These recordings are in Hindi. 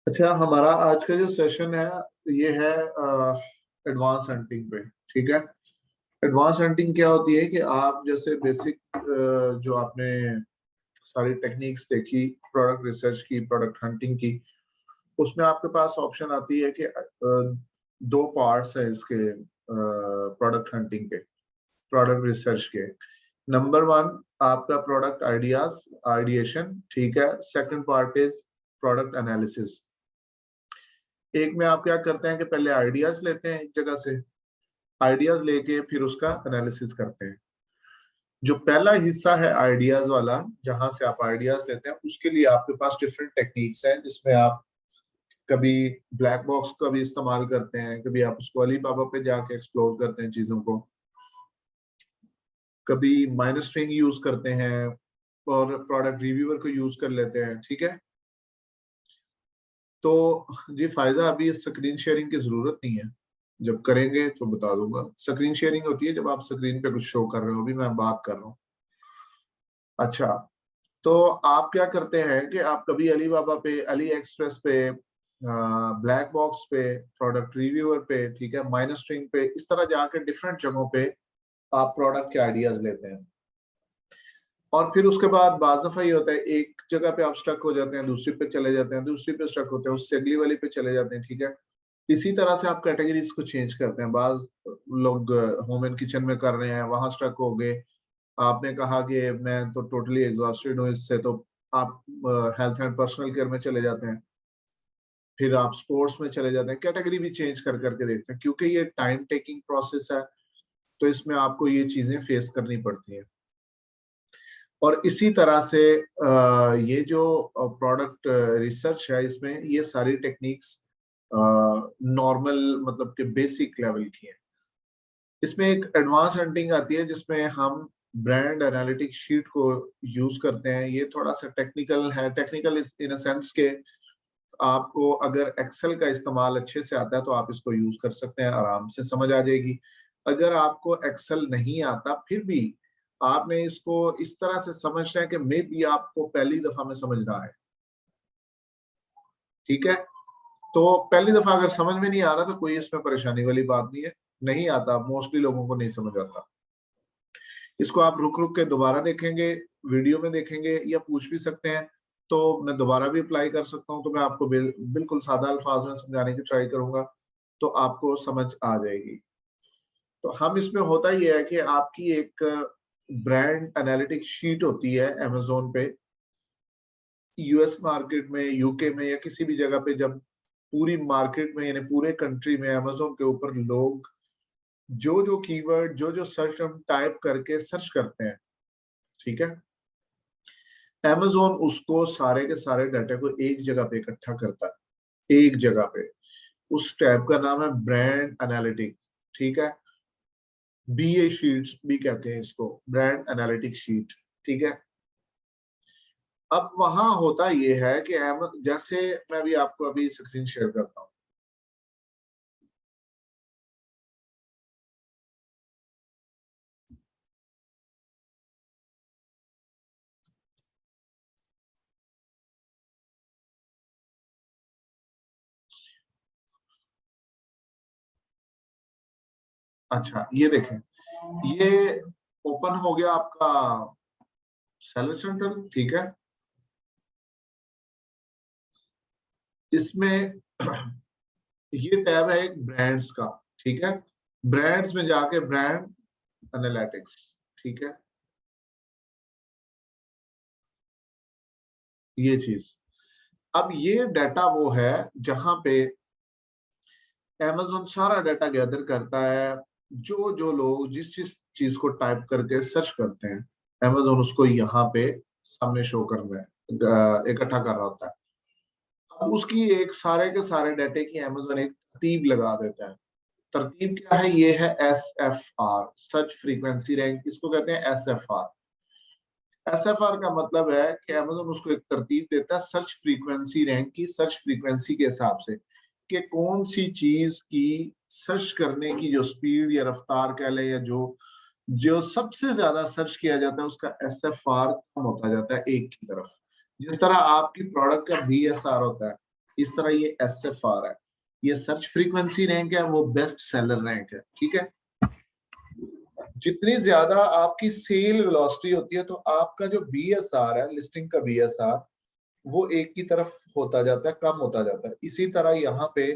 अच्छा, हमारा आज का जो सेशन है ये है एडवांस हंटिंग पे। ठीक है। एडवांस हंटिंग क्या होती है कि आप जैसे बेसिक जो आपने सारी टेक्निक्स देखी, प्रोडक्ट रिसर्च की, प्रोडक्ट हंटिंग की, उसमें आपके पास ऑप्शन आती है कि दो पार्ट्स है इसके प्रोडक्ट हंटिंग के, प्रोडक्ट रिसर्च के। नंबर वन आपका प्रोडक्ट आइडियाज, आइडिएशन। ठीक है। Second part is product analysis. एक में आप क्या करते हैं कि पहले आइडियाज लेते हैं एक जगह से, आइडियाज लेके फिर उसका एनालिसिस करते हैं। जो पहला हिस्सा है आइडियाज वाला, जहां से आप आइडियाज लेते हैं, उसके लिए आपके पास डिफरेंट टेक्निक्स हैं, जिसमें आप कभी ब्लैक बॉक्स का भी इस्तेमाल करते हैं, कभी आप उसको अलीबाबा पे जाके एक्सप्लोर करते हैं चीजों को, कभी माइनस स्ट्रिंग यूज करते हैं और प्रोडक्ट रिव्यूअर को यूज कर लेते हैं। ठीक है। तो जी फायदा, अभी स्क्रीन शेयरिंग की जरूरत नहीं है, जब करेंगे तो बता दूंगा। स्क्रीन शेयरिंग होती है जब आप स्क्रीन पे कुछ शो कर रहे हो, अभी मैं बात कर रहा हूँ। अच्छा, तो आप क्या करते हैं कि आप कभी अलीबाबा पे, अली एक्सप्रेस पे, ब्लैक बॉक्स पे, प्रोडक्ट रिव्यूअर पे, ठीक है, माइनस स्ट्रिंग पे, इस तरह जाके डिफरेंट जगहों पे आप प्रोडक्ट के आइडियाज लेते हैं। और फिर उसके बाद बाज़ दफा ये होता है, एक जगह पे आप स्टक हो जाते हैं, दूसरी पे चले जाते हैं, दूसरी पे स्टक होते हैं, उससे अगली वाली पे चले जाते हैं। ठीक है। इसी तरह से आप कैटेगरीज को चेंज करते हैं। बाज लोग होम एंड किचन में कर रहे हैं, वहां स्टक हो गए। आपने कहा कि मैं तो टोटली एग्जॉस्टेड हूँ इससे, तो आप हेल्थ एंड पर्सनल केयर में चले जाते हैं, फिर आप स्पोर्ट्स में चले जाते हैं। कैटेगरी भी चेंज कर करके देखते हैं, क्योंकि ये टाइम टेकिंग प्रोसेस है, तो इसमें आपको ये चीजें फेस करनी पड़ती हैं। और इसी तरह से ये जो प्रोडक्ट रिसर्च है, इसमें ये सारी टेक्निक्स नॉर्मल, मतलब के बेसिक लेवल की है। इसमें एक एडवांस हंटिंग आती है जिसमें हम ब्रांड एनालिटिक शीट को यूज करते हैं। ये थोड़ा सा टेक्निकल है, टेक्निकल इन अ सेंस के आपको अगर एक्सेल का इस्तेमाल अच्छे से आता है तो आप इसको यूज कर सकते हैं, आराम से समझ आ जाएगी। अगर आपको एक्सेल नहीं आता, फिर भी आपने इसको इस तरह से समझना है कि मे बी आपको पहली दफा में समझ रहा है। ठीक है। तो पहली दफा अगर समझ में नहीं आ रहा तो कोई इसमें परेशानी वाली बात नहीं है। नहीं आता, मोस्टली लोगों को नहीं समझ आता। इसको आप रुक रुक के दोबारा देखेंगे, वीडियो में देखेंगे, या पूछ भी सकते हैं, तो मैं दोबारा भी अप्लाई कर सकता हूँ। तो मैं आपको बिल्कुल सादा अल्फाज में समझाने की ट्राई करूंगा, तो आपको समझ आ जाएगी। तो हम इसमें होता ही है कि आपकी एक ब्रांड एनालिटिक शीट होती है अमेजोन पे, यूएस मार्केट में, यूके में, या किसी भी जगह पे, जब पूरी मार्केट में यानी पूरे कंट्री में अमेजोन के ऊपर लोग जो जो कीवर्ड, जो जो सर्च टर्म टाइप करके सर्च करते हैं, ठीक है, अमेजोन उसको सारे के सारे डाटा को एक जगह पे इकट्ठा करता है, एक जगह पे। उस टैब का नाम है ब्रांड एनालिटिक्स। ठीक है। बीए शीट्स भी कहते हैं इसको, ब्रांड एनालिटिक शीट। ठीक है। अब वहां होता यह है कि जैसे मैं भी आपको अभी स्क्रीन शेयर करता हूँ। अच्छा, ये देखें, ये ओपन हो गया आपका सेलर सेंटर। ठीक है। इसमें ये टैब है एक ब्रांड्स का। ठीक है। ब्रांड्स में जाके ब्रांड एनालिटिक्स। ठीक है। ये चीज, अब ये डाटा वो है जहां पे Amazon सारा डाटा गैदर करता है। जो जो लोग जिस जिस चीज को टाइप करके सर्च करते हैं, Amazon उसको यहाँ पे सामने शो कर रहा है, इकट्ठा कर रहा होता है। अब उसकी एक सारे के सारे डाटे की Amazon एक तरतीब लगा देता है। तरतीब क्या है? ये है SFR, सर्च फ्रीक्वेंसी रैंक, इसको कहते हैं SFR। SFR का मतलब है कि Amazon उसको एक तरतीब देता है सर्च फ्रीक्वेंसी रैंक की, सर्च फ्रीक्वेंसी के हिसाब से, कि कौन सी चीज की सर्च करने की जो स्पीड या रफ्तार कह लें, या जो जो सबसे ज्यादा सर्च किया जाता है, उसका SFR कम होता जाता है एक की तरफ। जिस तरह आपकी प्रोडक्ट का BSR होता है, इस तरह ये SFR है, ये सर्च फ्रीक्वेंसी रैंक है, वो बेस्ट सेलर रैंक है। ठीक है, जितनी ज्यादा आपकी सेल वेलोसिटी होती है तो आपका जो BSR है, लिस्टिंग का BSR, वो एक की तरफ होता जाता है, कम होता जाता है। इसी तरह यहाँ पे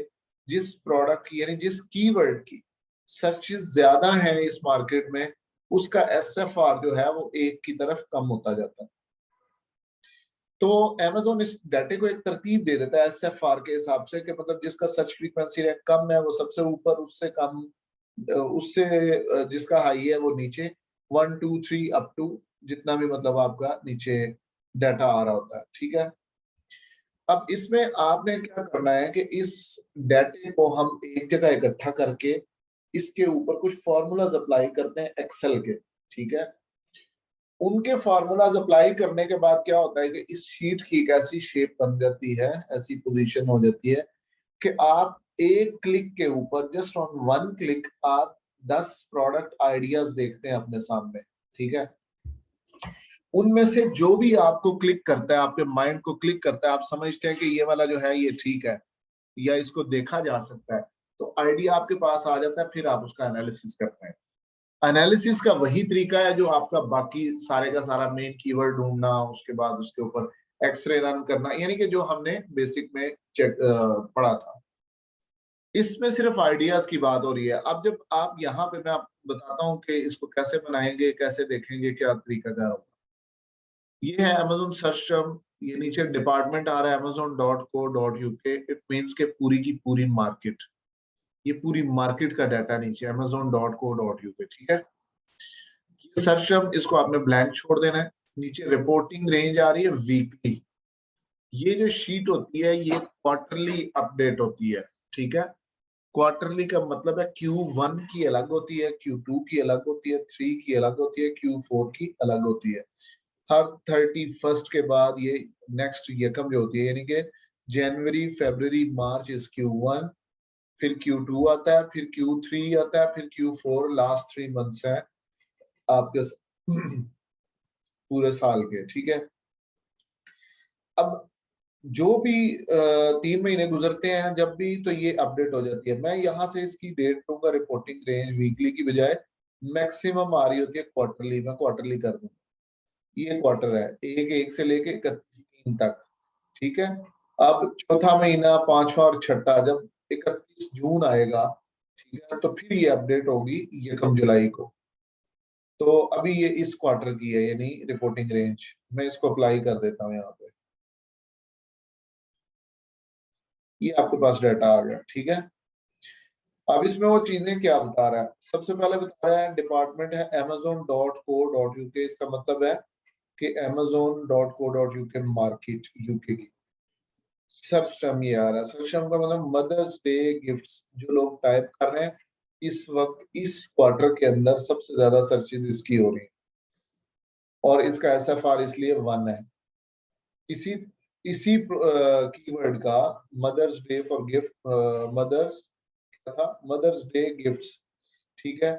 जिस प्रोडक्ट की यानी जिस कीवर्ड की सर्चेस ज्यादा है इस मार्केट में, उसका SFR जो है वो एक की तरफ कम होता जाता है। तो Amazon इस डाटे को एक तरतीब दे देता है SFR के हिसाब से कि मतलब जिसका सर्च फ्रीक्वेंसी रेट कम है वो सबसे ऊपर, उससे कम, उससे जिसका हाई है वो नीचे, 1 2 3 अप टू जितना भी मतलब आपका नीचे डाटा आ रहा होता है। ठीक है, अब इसमें आपने क्या करना है कि इस डाटे को हम एक जगह इकट्ठा करके इसके ऊपर कुछ फॉर्मूलाज अप्लाई करते हैं एक्सेल के। ठीक है, उनके फॉर्मूलाज अप्लाई करने के बाद क्या होता है कि इस शीट की एक ऐसी शेप बन जाती है, ऐसी पोजीशन हो जाती है कि आप एक क्लिक के ऊपर, जस्ट ऑन वन क्लिक, आप 10 प्रोडक्ट आइडियाज देखते हैं अपने सामने। ठीक है, उनमें से जो भी आपको क्लिक करता है, आपके माइंड को क्लिक करता है, आप समझते हैं कि ये वाला जो है ये ठीक है या इसको देखा जा सकता है, तो आइडिया आपके पास आ जाता है, फिर आप उसका एनालिसिस करते हैं। एनालिसिस का वही तरीका है जो आपका बाकी सारे का सारा मेन कीवर्ड ढूंढना, उसके बाद उसके ऊपर एक्सरे रन करना, यानी कि जो हमने बेसिक में चेक पढ़ा था। इसमें सिर्फ आइडियाज की बात हो रही है। अब जब आप यहाँ पे, मैं आप बताता हूँ कि इसको कैसे बनाएंगे, कैसे देखेंगे, क्या तरीका क्या होगा। ये है Amazon सर्च टर्म, ये नीचे डिपार्टमेंट आ रहा है amazon.co.uk। इट मीन्स के पूरी की पूरी मार्केट, ये पूरी मार्केट का डाटा नीचे amazon.co.uk। ठीक है, ये सर्च टर्म, इसको आपने ब्लैंक छोड़ देना है। नीचे रिपोर्टिंग रेंज आ रही है वीकली, ये जो शीट होती है ये क्वार्टरली अपडेट होती है। ठीक है, क्वार्टरली का मतलब है Q1 की अलग होती है, Q2 की अलग होती है, 3 की अलग होती है, Q4 की अलग होती है। हर 31st के बाद ये नेक्स्ट यकम जो होती है, यानी कि जनवरी फरवरी मार्च इज Q1, फिर Q2 आता है, फिर Q3 आता है, फिर Q4, लास्ट 3 मंथ्स है आपके पूरे साल के। ठीक है, अब जो भी 3 महीने गुजरते हैं जब भी, तो ये अपडेट हो जाती है। मैं यहाँ से इसकी डेट दूंगा, रिपोर्टिंग रेंज वीकली की बजाय मैक्सिमम आ रही होती है क्वार्टरली, मैं क्वार्टरली कर दूंगा। ये क्वार्टर है, 1 से लेके 31 तक। ठीक है, अब चौथा महीना, पांचवा और छठा, जब 31 जून आएगा, ठीक है, तो फिर ये अपडेट होगी 1 जुलाई को। तो अभी ये इस क्वार्टर की है, यानी रिपोर्टिंग रेंज। मैं इसको अप्लाई कर देता हूँ यहाँ पे, ये आपके पास डाटा आ गया। ठीक है, अब इसमें वो चीजें क्या बता रहा है, सबसे पहले बता रहा है डिपार्टमेंट है amazon.co.uk। इसका मतलब है कि amazon.co.uk मार्केट यूके की। सर्च टर्म ये आ रहा है, सर्च टर्म का मतलब मदर्स डे गिफ्ट्स, जो लोग टाइप कर रहे हैं इस वक्त, इस क्वार्टर के अंदर सबसे ज्यादा सर्चेज इसकी हो रही है, और इसका SFR इसलिए 1 है। इसी इसी कीवर्ड का mother's day for gift, mother's था, मदर्स डे गिफ्ट्स। ठीक है,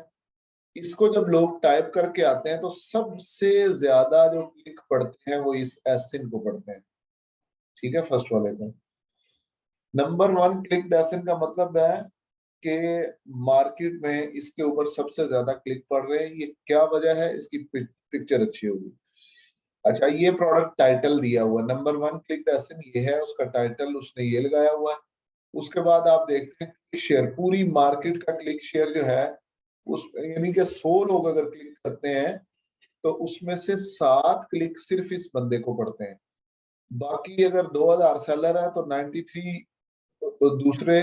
इसको जब लोग टाइप करके आते हैं तो सबसे ज्यादा जो क्लिक पढ़ते हैं वो इस एसिन को पढ़ते हैं। ठीक है, फर्स्ट वाले को। नंबर 1 क्लिक एसिन का मतलब है कि मार्केट में इसके ऊपर सबसे ज्यादा क्लिक पड़ रहे हैं। ये क्या वजह है, इसकी पिक्चर अच्छी होगी। अच्छा, ये प्रोडक्ट टाइटल दिया हुआ नंबर 1 क्लिक एसिन, ये है उसका टाइटल, उसने ये लगाया हुआ है। उसके बाद आप देखते हैं शेयर, पूरी मार्केट का क्लिक शेयर जो है उस, यानी कि 100 लोग अगर क्लिक करते हैं तो उसमें से 7 क्लिक सिर्फ इस बंदे को पड़ते हैं। बाकी अगर 2000 सेलर है तो 93 दूसरे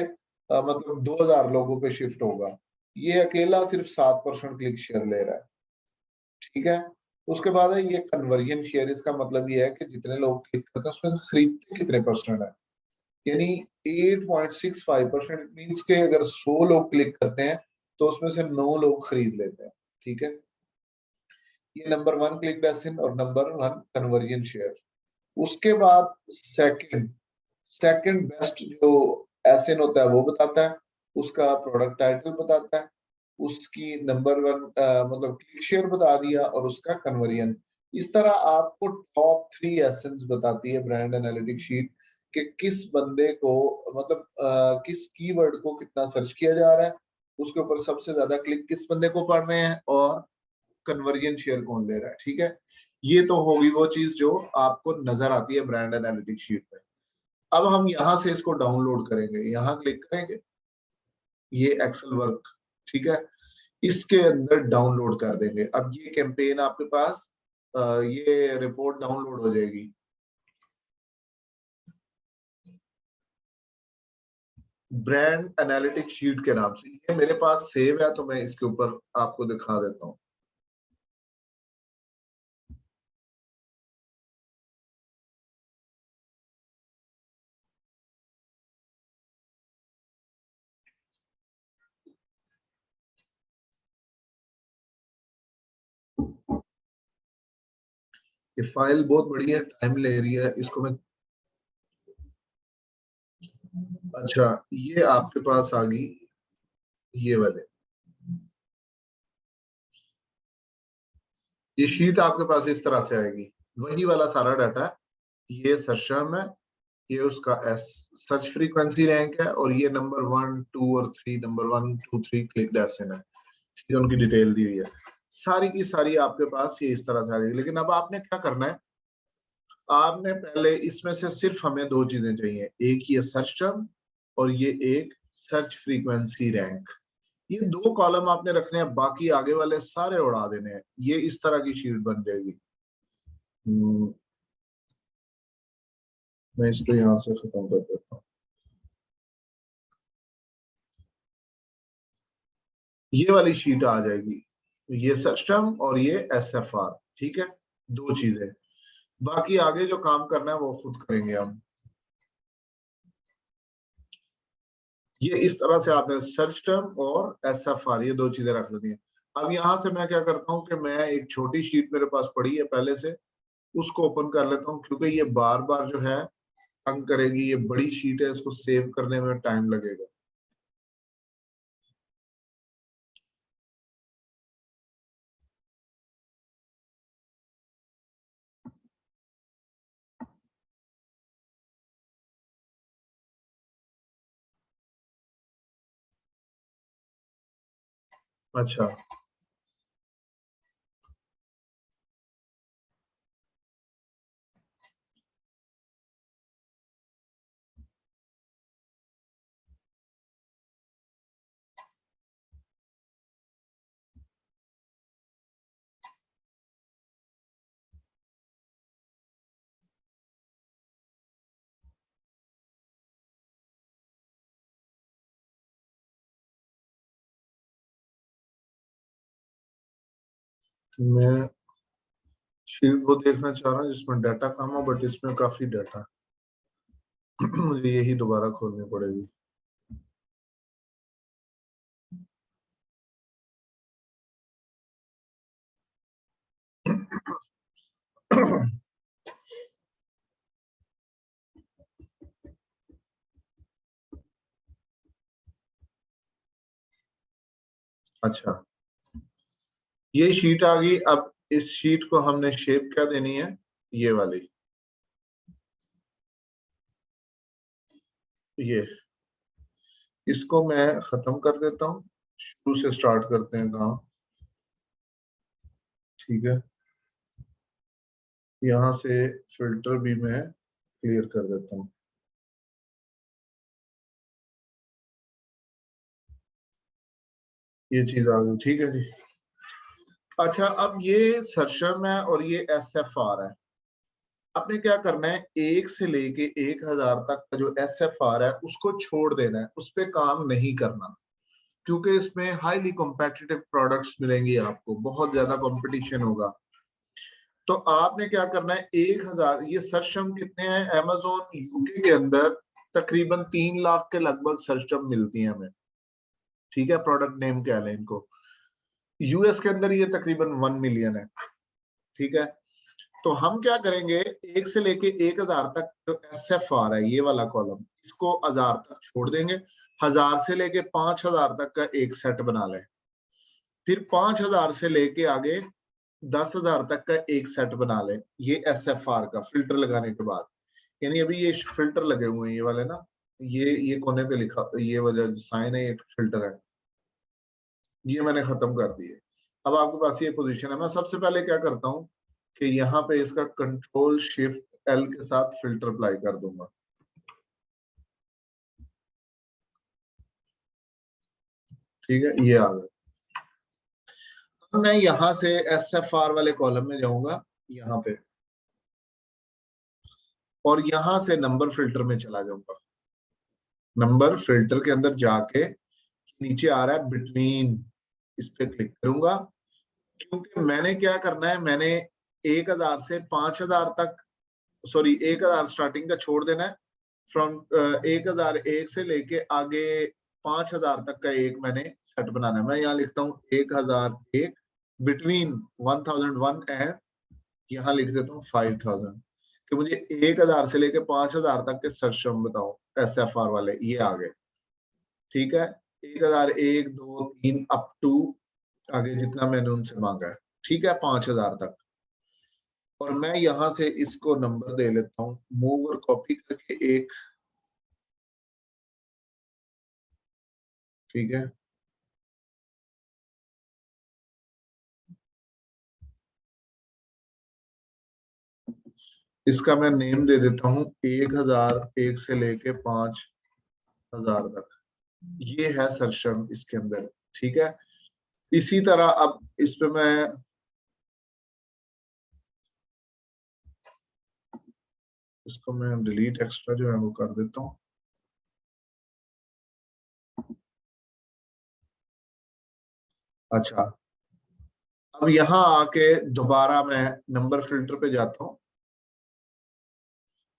मतलब 2000 लोगों पे शिफ्ट होगा। ये अकेला सिर्फ 7% क्लिक शेयर ले रहा है। ठीक है, उसके बाद है ये कन्वर्जन शेयर। इसका मतलब ये है कि जितने लोग क्लिक करते हैं उसमें से खरीदते कितने परसेंट है, यानी 8.65%। मीन्स के अगर 100 लोग क्लिक करते हैं तो उसमें से 9 लोग खरीद लेते हैं। ठीक है, ये नंबर 1 क्लिक डेसिन और नंबर 1 कन्वर्जन शेयर। उसके बाद सेकंड सेकंड बेस्ट जो एसिन होता है वो बताता है, उसका प्रोडक्ट टाइटल बताता है, उसकी नंबर 1 मतलब क्लिक शेयर बता दिया, और उसका कन्वर्जन। इस तरह आपको टॉप 3 एसेंस बताती है ब्रांड एनालिटिक्स शीट। कि किस बंदे को, मतलब किस कीवर्ड को कितना सर्च किया जा रहा है, उसके ऊपर सबसे ज्यादा क्लिक किस बंदे को पड़ रहे हैं, और कन्वर्जन शेयर कौन ले रहा है। ठीक है, ये तो होगी वो चीज जो आपको नजर आती है ब्रांड एनालिटिक्स शीट में। अब हम यहां से इसको डाउनलोड करेंगे, यहां क्लिक करेंगे, ये एक्सेल वर्क, ठीक है, इसके अंदर डाउनलोड कर देंगे। अब ये कैंपेन आपके पास, ये रिपोर्ट डाउनलोड हो जाएगी ब्रांड एनालिटिक्स शीट के नाम से। ये मेरे पास सेव है, तो मैं इसके ऊपर आपको दिखा देता हूँ। ये फाइल बहुत बड़ी है, टाइम ले रही है, इसको मैं, अच्छा ये आपके पास आ गई, ये वाले, ये शीट आपके पास इस तरह से आएगी, वही वाला सारा डाटा है। ये सर्च है, ये उसका एस सर्च फ्रीक्वेंसी रैंक है, और ये नंबर 1 2 और 3, नंबर 1 2 3 क्लिक डेसिन है, ये उनकी डिटेल दी हुई है। सारी की सारी आपके पास ये इस तरह से आ जाएगी। लेकिन अब आपने क्या करना है, आपने पहले इसमें से सिर्फ हमें दो चीजें चाहिए, एक ये सर्च टर्म और ये एक सर्च फ्रीक्वेंसी रैंक। ये दो कॉलम आपने रखने हैं, बाकी आगे वाले सारे उड़ा देने हैं। ये इस तरह की शीट बन जाएगी। मैं इसको यहाँ से खत्म कर देता हूँ। ये वाली शीट आ जाएगी, ये सर्च टर्म और ये SFR, ठीक है, दो चीजें। बाकी आगे जो काम करना है वो खुद करेंगे हम। ये इस तरह से आपने सर्च टर्म और SFR ये दो चीजें रख लेनी है। अब यहां से मैं क्या करता हूँ कि मैं एक छोटी शीट मेरे पास पड़ी है पहले से, उसको ओपन कर लेता हूँ, क्योंकि ये बार बार जो है तंग करेगी। ये बड़ी शीट है, इसको सेव करने में टाइम लगेगा। अच्छा, मैं शीट वो देखना चाह रहा हूँ जिसमें डाटा कम हो, बट इसमें काफी डाटा मुझे यही दोबारा खोलनी पड़ेगी। अच्छा, ये शीट आ गई। अब इस शीट को हमने शेप क्या देनी है, ये वाली, ये, इसको मैं खत्म कर देता हूँ। शुरू से स्टार्ट करते हैं काम, ठीक है। यहाँ से फिल्टर भी मैं क्लियर कर देता हूँ। ये चीज आ गई, ठीक है जी। अच्छा, अब ये सर्शम है और ये SFR है। आपने क्या करना है, 1 से लेके 1000 तक का जो SFR है उसको छोड़ देना है, उस पर काम नहीं करना, क्योंकि इसमें हाईली कॉम्पिटिटिव प्रोडक्ट्स मिलेंगे आपको, बहुत ज्यादा कंपटीशन होगा। तो आपने क्या करना है, 1000, ये सर्च टर्म कितने हैं Amazon UK के अंदर, तकरीबन 3 लाख के लगभग सर्च टर्म मिलती हैं हमें, ठीक है, प्रोडक्ट नेम कह लें इनको। US के अंदर ये तकरीबन 1 मिलियन है, ठीक है। तो हम क्या करेंगे, 1 से लेके 1000 तक जो SFR है, ये वाला कॉलम, इसको 1000 तक छोड़ देंगे। 1000 से लेके 5000 तक का एक सेट बना लें। फिर 5000 से लेके आगे 10,000 तक का एक सेट बना लें, ये SFR का फिल्टर लगाने के बाद। यानी अभी ये फिल्टर लगे हुए हैं ये वाले ना, ये कोने पे लिखा, ये वाला जो साइन है ये फिल्टर है, ये मैंने खत्म कर दिए। अब आपके पास ये पोजीशन है। मैं सबसे पहले क्या करता हूँ कि यहाँ पे इसका कंट्रोल शिफ्ट एल के साथ फिल्टर अप्लाई कर दूंगा। ठीक है, ये आ गया। मैं यहाँ से एस एफ आर वाले कॉलम में जाऊंगा यहाँ पे, और यहाँ से नंबर फिल्टर में चला जाऊंगा। नंबर फिल्टर के अंदर जाके नीचे आ रहा है बिटवीन, इस पे क्लिक करूंगा। क्योंकि मैंने क्या करना है, मैंने 1000 से 5000 तक, सॉरी 1000 स्टार्टिंग का छोड़ देना है। फ्रॉम 1001 से लेके आगे 5000 तक का एक मैंने सेट बनाना है। मैं यहाँ लिखता हूँ 1001 बिटवीन 1001 एंड यहाँ लिख देता हूँ 5000, कि मुझे 1000 से लेके 5000 तक के सर्च बताओ एस एफ आर वाले, ये आ गए। ठीक है, 1001 2 3 अप टू आगे जितना मैंने उनसे मांगा है। ठीक है, 5000 तक। और मैं यहां से इसको नंबर दे लेता हूँ, मूव और कॉपी करके एक। ठीक है, इसका मैं नेम दे देता हूँ 1001 से लेके 5000 तक। ये है सर्चम इसके अंदर। ठीक है, इसी तरह अब इस पे मैं इसको मैं डिलीट एक्स्ट्रा जो है वो कर देता हूँ। अच्छा, अब यहाँ आके दोबारा मैं नंबर फिल्टर पे जाता हूँ।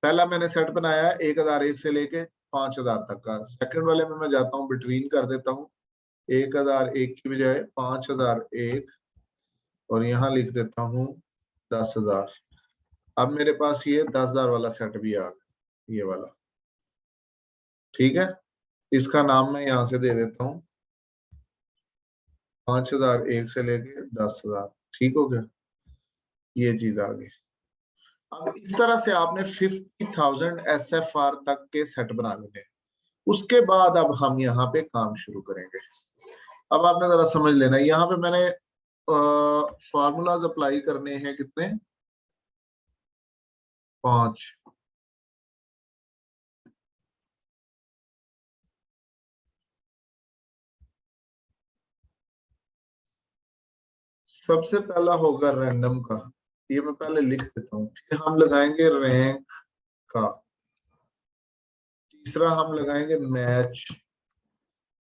पहला मैंने सेट बनाया है 1001 से लेके 5000 तक का। सेकंड वाले में मैं जाता हूँ, बिटवीन कर देता हूँ 1001 की बजाय 5001, और यहाँ लिख देता हूँ 10,000। अब मेरे पास ये 10,000 वाला सेट भी आ गया, ये वाला। ठीक है, इसका नाम मैं यहाँ से दे देता हूँ 5001 से लेके 10,000। ठीक हो गया, ये चीज आ गई। अब इस तरह से आपने 50,000 SFR तक के सेट बना लेने। उसके बाद अब हम यहाँ पे काम शुरू करेंगे। अब आपने जरा समझ लेना, यहाँ पे मैंने फार्मूलाज अप्लाई करने हैं कितने, 5। सबसे पहला होगा रैंडम का, ये मैं पहले लिख देता हूँ। फिर हम लगाएंगे रैंक का, तीसरा हम लगाएंगे मैच,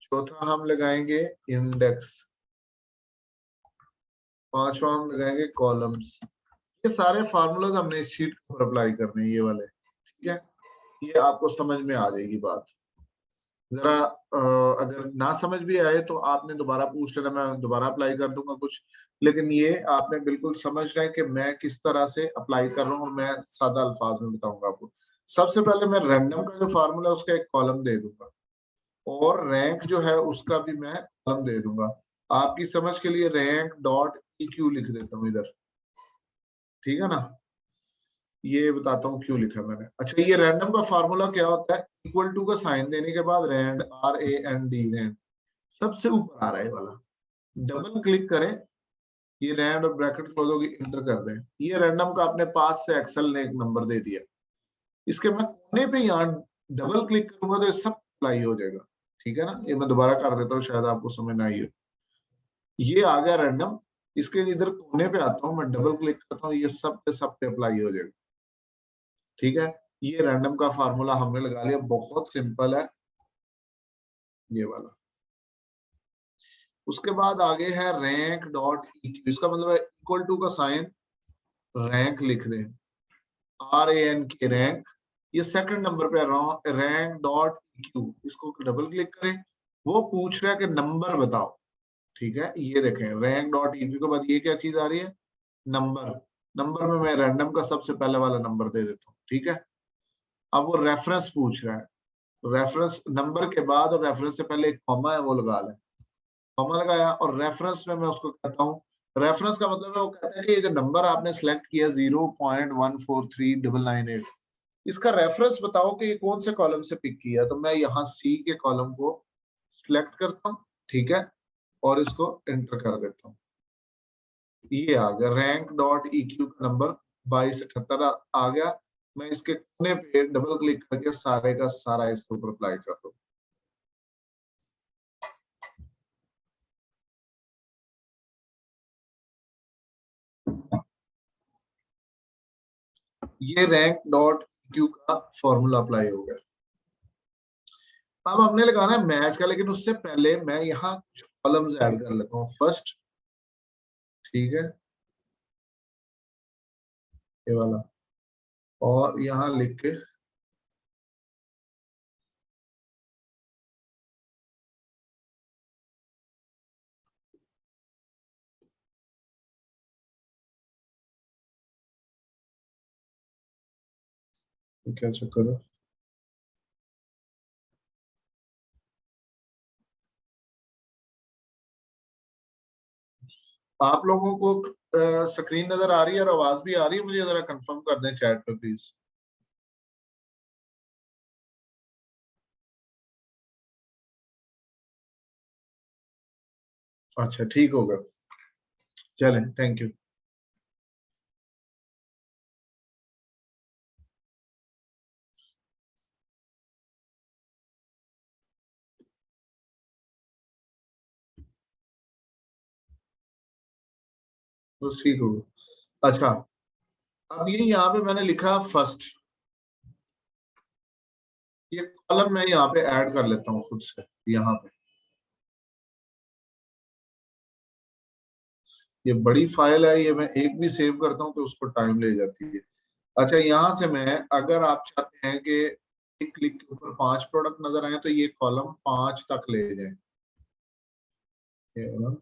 चौथा हम लगाएंगे इंडेक्स, पांचवा हम लगाएंगे कॉलम्स। ये सारे फार्मूलाज हमने इस शीट पर अप्लाई करने हैं, ये वाले। ठीक है, ये आपको समझ में आ जाएगी बात। जरा अगर ना समझ भी आए तो आपने दोबारा पूछ लेना, मैं दोबारा अप्लाई कर दूंगा कुछ। लेकिन ये आपने बिल्कुल समझना है कि मैं किस तरह से अप्लाई कर रहा हूँ, और मैं सादा अल्फाज में बताऊंगा आपको। सबसे पहले मैं रैंडम का जो फार्मूला है उसका एक कॉलम दे दूंगा, और रैंक जो है उसका भी मैं कॉलम दे दूंगा। आपकी समझ के लिए रैंक डॉट EQ लिख देता हूँ इधर। ठीक है ना, ये बताता हूँ क्यों लिखा मैंने। अच्छा, ये रैंडम का फार्मूला क्या होता है, इक्वल टू का साइन देने के बाद रैंड, RAND, रैंड सबसे ऊपर आ रहा है ये वाला। डबल क्लिक करें, ये रैंड और ब्रैकेट क्लोज होगी, इंटर कर दें। ये रैंडम का अपने पास से एक्सेल ने एक नंबर दे दिया। इसके मैं कोने पे यहाँ डबल क्लिक करूंगा तो ये सब अप्लाई हो जाएगा। ठीक है ना, ये मैं दोबारा कर देता हूँ, शायद आपको समझ ना आई हो। ये आ गया रैंडम, इसके इधर कोने पे आता हूँ, मैं डबल क्लिक करता हूँ, ये सब पे अप्लाई हो जाएगा। ठीक है, ये रैंडम का फार्मूला हमने लगा लिया, बहुत सिंपल है ये वाला। उसके बाद आगे है रैंक डॉट EQ, इसका मतलब है इक्वल टू का साइन, रैंक लिख रहे हैं, RANK रैंक। ये सेकंड नंबर पे रैंक डॉट EQ, इसको डबल क्लिक करें, वो पूछ रहा है कि नंबर बताओ। ठीक है, ये देखें रैंक डॉट EQ के बाद ये क्या चीज आ रही है, नंबर। नंबर में मैं रैंडम का सबसे पहले वाला नंबर दे देता हूँ। ठीक है, अब वो रेफरेंस पूछ रहा है, रेफरेंस नंबर के बाद और रेफरेंस से पहले एक कॉमा है वो लगा लें। कॉमा लगाया, और रेफरेंस में मैं उसको कहता हूँ, रेफरेंस का मतलब है वो कहता है कि ये जो नंबर आपने सेलेक्ट किया 0.143998, इसका रेफरेंस बताओ कि ये कौन से कॉलम से पिक किया, तो मैं यहाँ सी के कॉलम को सिलेक्ट करता हूँ, ठीक है, और इसको एंटर कर देता हूँ। ये आ गया रैंक डॉट EQ का नंबर 2278 आ गया। मैं इसके कोने पे डबल क्लिक करके सारे का सारा इसके ऊपर अप्लाई कर दूं। ये रैंक डॉट EQ का फॉर्मूला अप्लाई हो गया। अब हमने लगाना है मैच का, लेकिन उससे पहले मैं यहाँ कॉलम्स ऐड कर लेता हूँ फर्स्ट, ठीक है, ये वाला, और यहाँ लिख के क्या चक्कर है। आप लोगों को स्क्रीन नजर आ रही है और आवाज भी आ रही है? मुझे जरा कंफर्म कर दें चैट पे प्लीज। अच्छा ठीक होगा, चलें, थैंक यू। तो ठीक होगा। अच्छा, अब ये यहाँ पे मैंने लिखा फर्स्ट, ये कॉलम मैं यहाँ पे ऐड कर लेता हूँ खुद से यहाँ पे। ये बड़ी फाइल है, ये मैं एक भी सेव करता हूँ तो उसको टाइम ले जाती है। अच्छा, यहाँ से मैं, अगर आप चाहते हैं कि एक क्लिक के ऊपर 5 प्रोडक्ट नजर आए तो ये कॉलम 5 तक ले जाए, ये ना?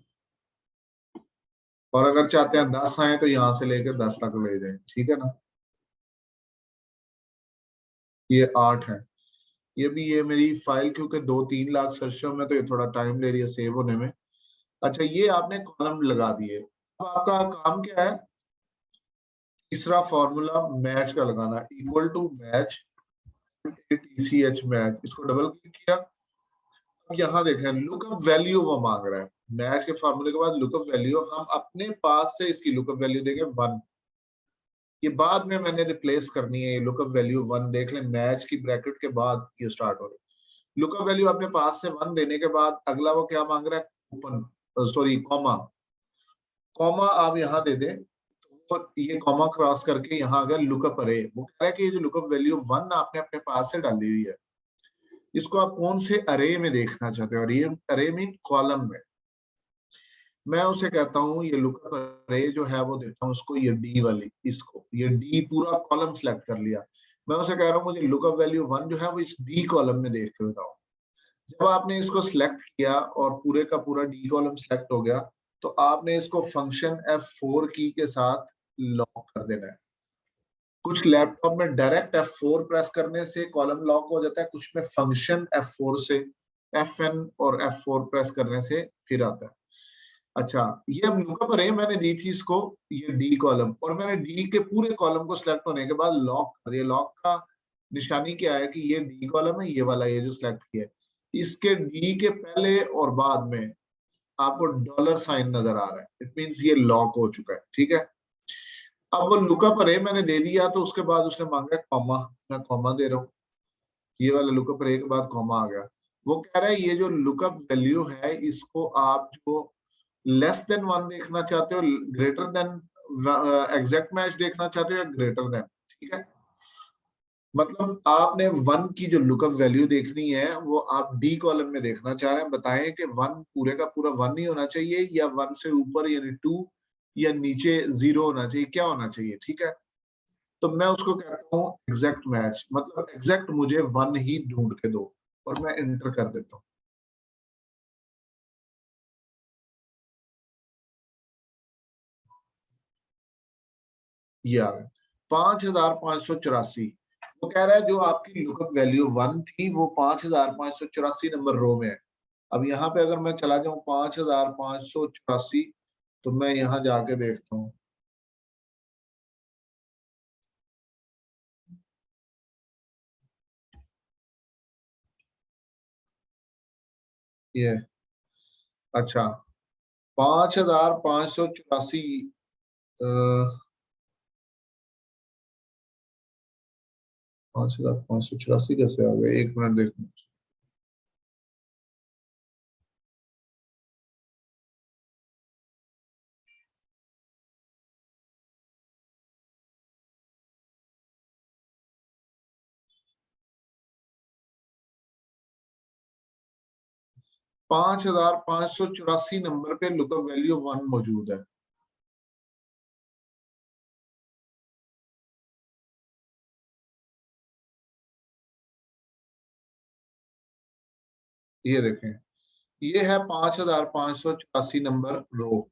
और अगर चाहते हैं 10 आए तो यहाँ से लेकर 10 तक ले जाए, ठीक है ना? ये 8 है। ये भी, ये मेरी फाइल क्योंकि 2-3 लाख सर्चों में, तो ये थोड़ा टाइम ले रही है सेव होने में। अच्छा, ये आपने कॉलम लगा दिए। अब आपका काम क्या है? तीसरा फॉर्मूला मैच का लगाना, equal to match, TCH match, इसको डबल क्लिक किया। अब यहाँ देखें लुकअप वैल्यू वो मांग रहा है। मैच के फॉर्मूले के बाद लुकअप वैल्यू, हम अपने पास से इसकी लुकअप वैल्यू देंगे 1। ये बाद में मैंने रिप्लेस करनी है, ये लुकअप वैल्यू 1 देख लें, मैच की ब्रैकेट के बाद ये स्टार्ट हो रही है। लुकअप वैल्यू अपने पास से 1 देने के बाद अगला वो क्या मांग रहा है? Open, sorry, comma. कॉमा आप यहाँ दे दें, तो ये कॉमा क्रॉस करके यहाँ आ गया लुकअप अरे। वो कह रहा है कि ये जो लुकअप वैल्यू 1 आपने अपने पास से डाली हुई है, इसको आप कौन से अरे में देखना चाहते हो? और ये अरे मीन कॉलम में। मैं उसे कहता हूँ ये लुकअप अरे जो है वो देता हूँ उसको, ये डी वाली, इसको ये डी पूरा कॉलम सेलेक्ट कर लिया। मैं उसे कह रहा हूँ मुझे लुकअप वैल्यू 1 जो है वो इस डी कॉलम में देख के बताओ। जब आपने इसको सिलेक्ट किया और पूरे का पूरा डी कॉलम सिलेक्ट हो गया, तो आपने इसको फंक्शन F4 की के साथ लॉक कर देना है। कुछ लैपटॉप में डायरेक्ट F4 प्रेस करने से कॉलम लॉक हो जाता है, कुछ में फंक्शन F4 से, FN और F4 प्रेस करने से फिर आता है। अच्छा, ये अब लुकअप अरे मैंने दी थी इसको, ये डी कॉलम, और मैंने डी के पूरे कॉलम को सिलेक्ट होने के बाद लॉक कर दिया। लॉक का निशानी क्या है कि ये डी कॉलम है, ये वाला, ये जो सिलेक्ट किया है, इसके डी के पहले और बाद में आपको डॉलर साइन नजर आ रहा है, इट मींस ये लॉक हो चुका है, ठीक है। अब वो लुकअप अरे मैंने दे दिया, तो उसके बाद उसने मांगा कॉमा, मैं कॉमा दे रहा हूँ। ये वाला लुकअप अरे के बाद कॉमा आ गया। वो कह रहा है ये जो लुकअप वैल्यू है इसको आप जो लेस देन 1 देखना चाहते हो, ग्रेटर देन एग्जैक्ट मैच देखना चाहते हो, या ग्रेटर देन, ठीक है। मतलब आपने 1 की जो लुकअप वैल्यू देखनी है वो आप डी कॉलम में देखना चाह रहे हैं। बताएं कि 1 पूरे का पूरा 1 ही होना चाहिए, या 1 से ऊपर यानी 2, या नीचे 0 होना चाहिए, क्या होना चाहिए, ठीक है। तो मैं उसको कहता हूँ एग्जैक्ट मैच, मतलब एग्जैक्ट मुझे 1 ही ढूंढ के दो, और मैं एंटर कर देता हूँ। ये आ गया 5584। वो कह रहा है जो आपकी लुकअप वैल्यू 1 थी वो 5584 नंबर रो में है। अब यहाँ पे अगर मैं चला जाऊं 5584, तो मैं यहाँ जाके देखता हूँ। ये अच्छा 5584, 5584 कैसे आ गए, एक मिनट देखना। 5584 नंबर पे लुकअप वैल्यू 1 मौजूद है। ये देखें, ये है 5584 नंबर रो,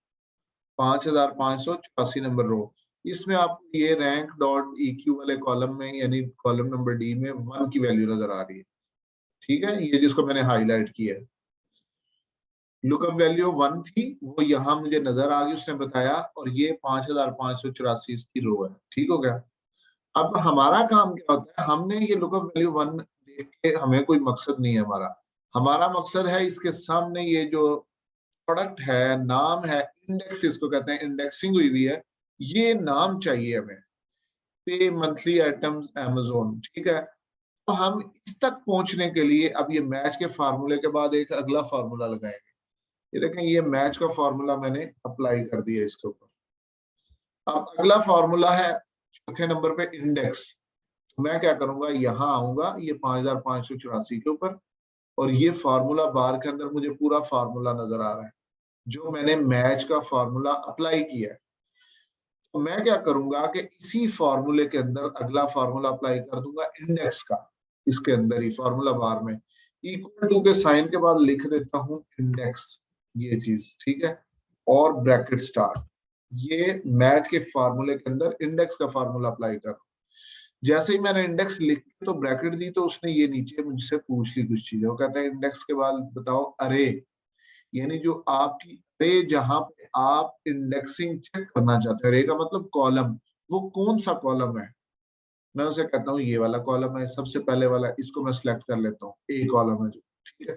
5584 नंबर रो। इसमें आपको ये रैंक डॉट EQ वाले कॉलम में, यानी कॉलम नंबर डी में 1 की वैल्यू नजर आ रही है। ठीक है, ये जिसको मैंने हाईलाइट किया है, लुकअप वैल्यू 1 थी, वो यहाँ मुझे नजर आ गई, उसने बताया, और ये 5584 इसकी रो है। ठीक हो गया। अब हमारा काम क्या होता है, हमने ये लुकअप वैल्यू 1 देख के हमें कोई मकसद नहीं है हमारा। हमारा मकसद है इसके सामने ये जो प्रोडक्ट है, नाम है, इंडेक्स इसको कहते हैं, इंडेक्सिंग हुई हुई है, ये नाम चाहिए हमें। पे मंथली आइटम्स Amazon, ठीक है। तो हम इस तक पहुंचने के लिए अब ये मैच के फार्मूले के बाद एक अगला फार्मूला लगाएंगे। ये देखें, ये मैच का फार्मूला मैंने अप्लाई कर दिया इसके ऊपर। अब अगला फार्मूला है चौथे नंबर पे इंडेक्स। तो मैं क्या करूंगा, यहाँ आऊंगा ये 5584 के ऊपर, और ये फार्मूला बार के अंदर मुझे पूरा फार्मूला नजर आ रहा है जो मैंने मैच का फार्मूला अप्लाई किया है। तो मैं क्या करूंगा कि इसी फॉर्मूले के अंदर अगला फार्मूला अप्लाई कर दूंगा इंडेक्स का, इसके अंदर ही फॉर्मूला बार में इक्वल टू के साइन के बाद लिख देता हूं इंडेक्स, ये चीज, ठीक है, और ब्रैकेट स्टार्ट। ये मैच के फार्मूले के अंदर इंडेक्स का फार्मूला अप्लाई कर, जैसे ही मैंने इंडेक्स लिख के तो ब्रैकेट दी, तो उसने ये नीचे मुझसे पूछ ली कुछ चीजें। वो कहता है इंडेक्स के बाद बताओ अरे, यानी जो आपकी अरे, जहां पे आप इंडेक्सिंग चेक करना चाहते हैं, अरे का मतलब कॉलम, वो कौन सा कॉलम है। मैं उसे कहता हूँ ये वाला कॉलम है, सबसे पहले वाला, इसको मैं सिलेक्ट कर लेता हूँ, ए कॉलम है जो, ठीक है।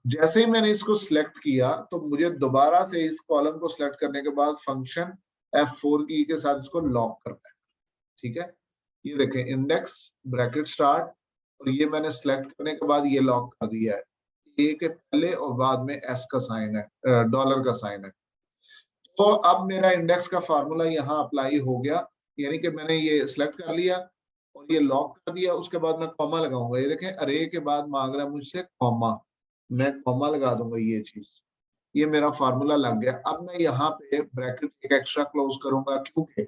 जैसे ही मैंने इसको सिलेक्ट किया तो मुझे दोबारा से इस कॉलम को सिलेक्ट करने के बाद फंक्शन F4 की के साथ इसको लॉक करना है। ठीक है, ये देखें इंडेक्स ब्रैकेट स्टार्ट, और ये मैंने सिलेक्ट करने के बाद ये लॉक कर दिया है। ए के पहले और बाद में एस का साइन है, डॉलर का साइन है। तो अब मेरा इंडेक्स का फार्मूला यहाँ अप्लाई हो गया, यानी कि मैंने ये सिलेक्ट कर लिया और ये लॉक कर दिया। उसके बाद मैं कॉमा लगाऊंगा, ये देखें अरे के बाद मांग रहा है मुझसे कॉमा, मैं कॉमा लगा दूंगा, ये चीज, ये मेरा फार्मूला लग गया। अब मैं यहाँ पे ब्रैकेट एक एक्स्ट्रा क्लोज करूंगा, क्योंकि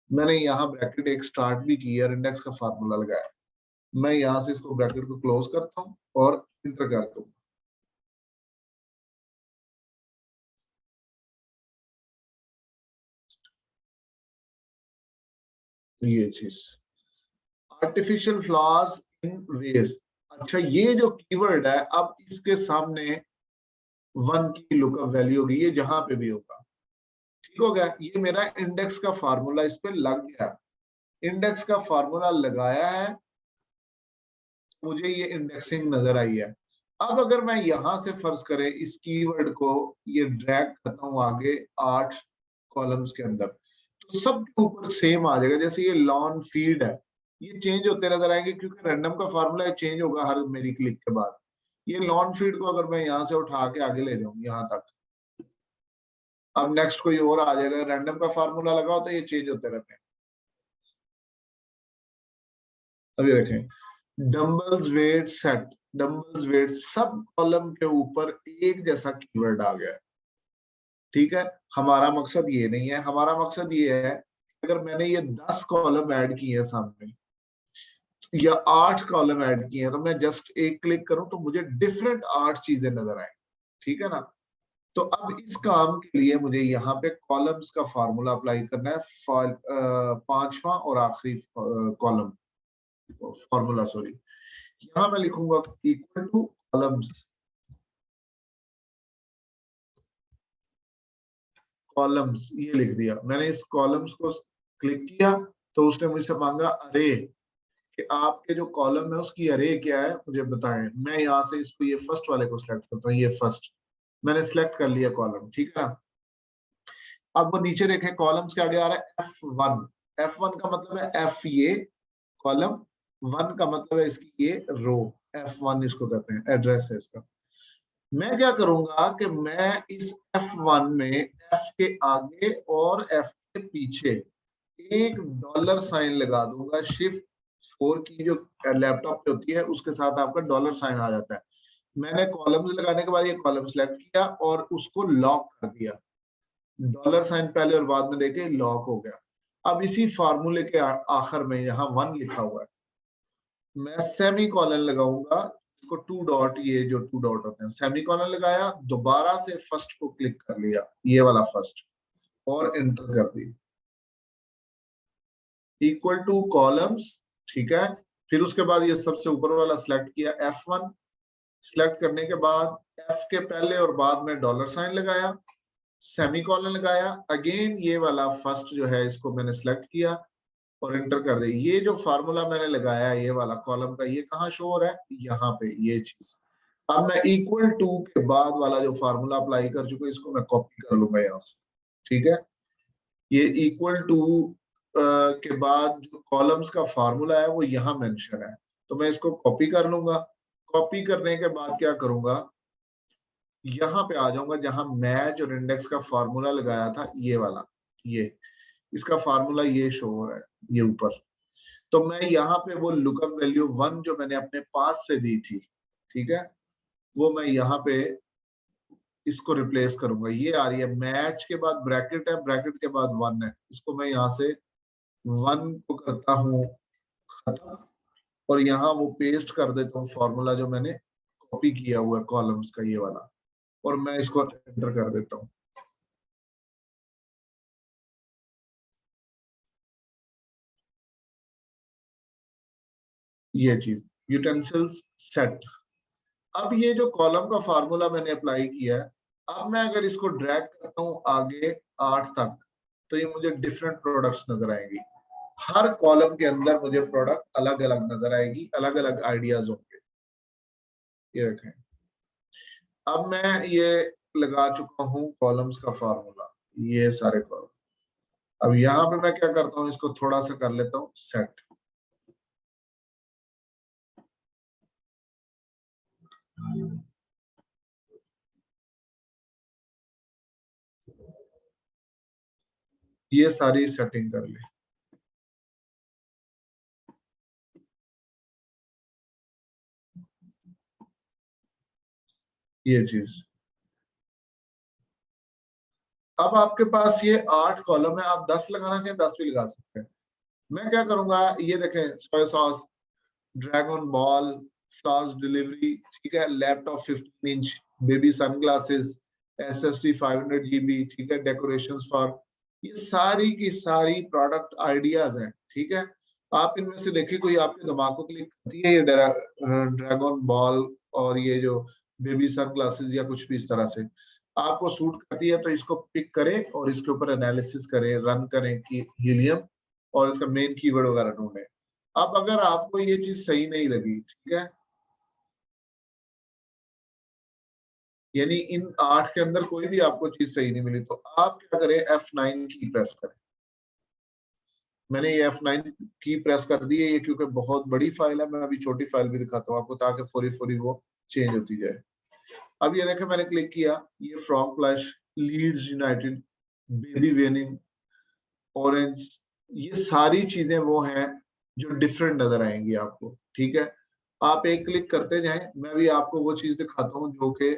मैंने यहाँ ब्रैकेट एक स्टार्ट भी की है, इंडेक्स का फार्मूला लगाया। मैं यहाँ से इसको ब्रैकेट को क्लोज करता हूँ और इंटर करता हूँ। ये चीज, आर्टिफिशियल फ्लावर्स इन वेज। अच्छा, ये जो कीवर्ड है, अब इसके सामने 1 की लुकअप वैल्यू होगी, ये जहां पे भी होगा। ठीक हो गया, ये मेरा इंडेक्स का फार्मूला इस पे लग गया। इंडेक्स का फार्मूला लगाया है, मुझे ये इंडेक्सिंग नजर आई है। अब अगर मैं यहां से फर्ज करें इस कीवर्ड को ये ड्रैग करता हूं आगे 8 कॉलम्स के अंदर, तो सबके ऊपर सेम आ जाएगा। जैसे ये लॉन फीड है, ये चेंज होते नजर आएंगे क्योंकि रैंडम का फार्मूला चेंज होगा हर मेरी क्लिक के बाद। ये लॉन फीड को अगर मैं यहाँ से उठा के आगे ले जाऊं यहाँ तक, अब नेक्स्ट कोई और आ जाएगा, रैंडम का फार्मूला लगा होता है, ये चेंज होते रहते हैं। अब ये देखें, dumbbells weight set, dumbbells weight, सब कॉलम के ऊपर एक जैसा कीवर्ड आ गया है। ठीक है, हमारा मकसद ये नहीं है, हमारा मकसद ये है अगर मैंने ये 10 कॉलम ऐड किए हैं सामने, या 8 कॉलम ऐड किए हैं, तो मैं जस्ट एक क्लिक करूं तो मुझे डिफरेंट 8 चीजें नजर आए। ठीक है ना। तो अब इस काम के लिए मुझे यहाँ पे कॉलम्स का फार्मूला अप्लाई करना है, पांचवा और आखिरी कॉलम फार्मूला, सॉरी। यहाँ मैं लिखूंगा इक्वल टू कॉलम्स, कॉलम्स ये लिख दिया मैंने। इस कॉलम्स को क्लिक किया तो उसने मुझसे मांगा अरे, कि आपके जो कॉलम है उसकी अरे क्या है मुझे बताएं। मैं यहाँ से इसको ये फर्स्ट वाले को सिलेक्ट करता हूँ, ये फर्स्ट मैंने सिलेक्ट कर लिया कॉलम, ठीक है ना। अब वो नीचे देखें कॉलम्स के आगे आ रहा है F1। F1 का मतलब है F ये कॉलम, 1 का मतलब है इसकी ये रो, F1 इसको कहते हैं, एड्रेस है इसका। मैं क्या करूंगा कि मैं इस F1 में F के आगे और F के पीछे एक डॉलर साइन लगा दूंगा। Shift 4 की जो लैपटॉप पे होती है उसके साथ आपका डॉलर साइन आ जाता है। मैंने कॉलम्स लगाने के बाद ये कॉलम सेलेक्ट किया और उसको लॉक कर दिया, डॉलर साइन पहले और बाद में देके लॉक हो गया। अब इसी फार्मूले के आखिर में यहाँ 1 लिखा हुआ है, मैं सेमी कॉलन लगाऊंगा इसको, 2 डॉट, ये जो 2 डॉट होते हैं, सेमी कॉलन लगाया, दोबारा से फर्स्ट को क्लिक कर लिया, ये वाला फर्स्ट, और एंटर कर दी, इक्वल टू कॉलम्स, ठीक है। फिर उसके बाद ये सबसे ऊपर वाला सिलेक्ट किया F1, सिलेक्ट करने के बाद F के पहले और बाद में डॉलर साइन लगाया, सेमीकोलन लगाया, अगेन ये वाला फर्स्ट जो है इसको मैंने सिलेक्ट किया और एंटर कर दी। ये जो फार्मूला मैंने लगाया ये वाला कॉलम का, ये कहाँ शो हो रहा है, यहाँ पे ये चीज। अब मैं इक्वल टू के बाद वाला जो फार्मूला अप्लाई कर चुका इसको मैं कॉपी कर लूंगा यहाँ से, ठीक है। ये इक्वल टू के बाद जो कॉलम्स का फार्मूला है वो यहाँ मेंशन है, तो मैं इसको कॉपी कर लूंगा। कॉपी करने के बाद क्या करूंगा, यहाँ पे आ जाऊंगा जहां मैच और इंडेक्स का फार्मूला लगाया था, ये वाला, ये इसका फार्मूला ये शो हो रहा है ये ऊपर। तो मैं यहाँ पे वो लुकअप वैल्यू 1 जो मैंने अपने पास से दी थी, ठीक है, वो मैं यहाँ पे इसको रिप्लेस करूंगा। ये आ रही है, मैच के बाद ब्रैकेट है, ब्रैकेट के बाद 1 है, इसको मैं यहाँ से 1 को करता हूँ खत्म, और यहाँ वो पेस्ट कर देता हूँ फॉर्मूला जो मैंने कॉपी किया हुआ है कॉलम्स का, ये वाला, और मैं इसको एंटर कर देता हूँ। ये चीज यूटेंसिल्स सेट। अब ये जो कॉलम का फार्मूला मैंने अप्लाई किया है, अब मैं अगर इसको ड्रैग करता हूँ आगे 8 तक, तो ये मुझे डिफरेंट प्रोडक्ट्स नजर आएंगी। हर कॉलम के अंदर मुझे प्रोडक्ट अलग अलग नजर आएगी, अलग अलग आइडियाज होंगे। ये देखें, अब मैं ये लगा चुका हूँ कॉलम्स का फार्मूला, ये सारे कॉलम। अब यहाँ पे मैं क्या करता हूँ, इसको थोड़ा सा कर लेता हूँ सेट। ये सारी सेटिंग कर ली, ये चीज। अब आपके पास ये 8 कॉलम है, आप 10 लगाना चाहें 10 भी लगा सकते हैं। मैं क्या करूंगा, ये देखें, soya sauce, dragon ball, sauce delivery, ठीक है, laptop 15 inch, baby sunglasses, SSD 500 GB, ठीक है, डेकोरेशन फॉर, ये सारी की सारी प्रोडक्ट आइडियाज हैं, ठीक है। आप इनमें से देखिए कोई आपके दिमाग को क्लिक करती है, ये ड्रैगन बॉल और ये जो बेबी सनग्लासेस या कुछ भी इस तरह से आपको सूट करती है, तो इसको पिक करें और इसके ऊपर एनालिसिस करें, रन करें कि हीलियम, और इसका मेन कीवर्ड वगैरह ढूंढें। अब अगर आपको ये चीज सही नहीं लगी, ठीक है, यानी इन 8 के अंदर कोई भी आपको चीज सही नहीं मिली, तो आप क्या करें, F9 की प्रेस करें। मैंने ये F9 की प्रेस कर दी है, ये क्योंकि बहुत बड़ी फाइल है, मैं अभी छोटी फाइल भी दिखाता हूँ आपको ताकि फौरी फौरी वो चेंज होती जाए। अब ये देखें, मैंने क्लिक किया, ये frog flash, Leeds United, baby weaning, orange, ये सारी चीजें वो हैं जो डिफरेंट नजर आएंगी आपको, ठीक है। आप एक क्लिक करते जाएं, मैं भी आपको वो चीज दिखाता हूँ जो कि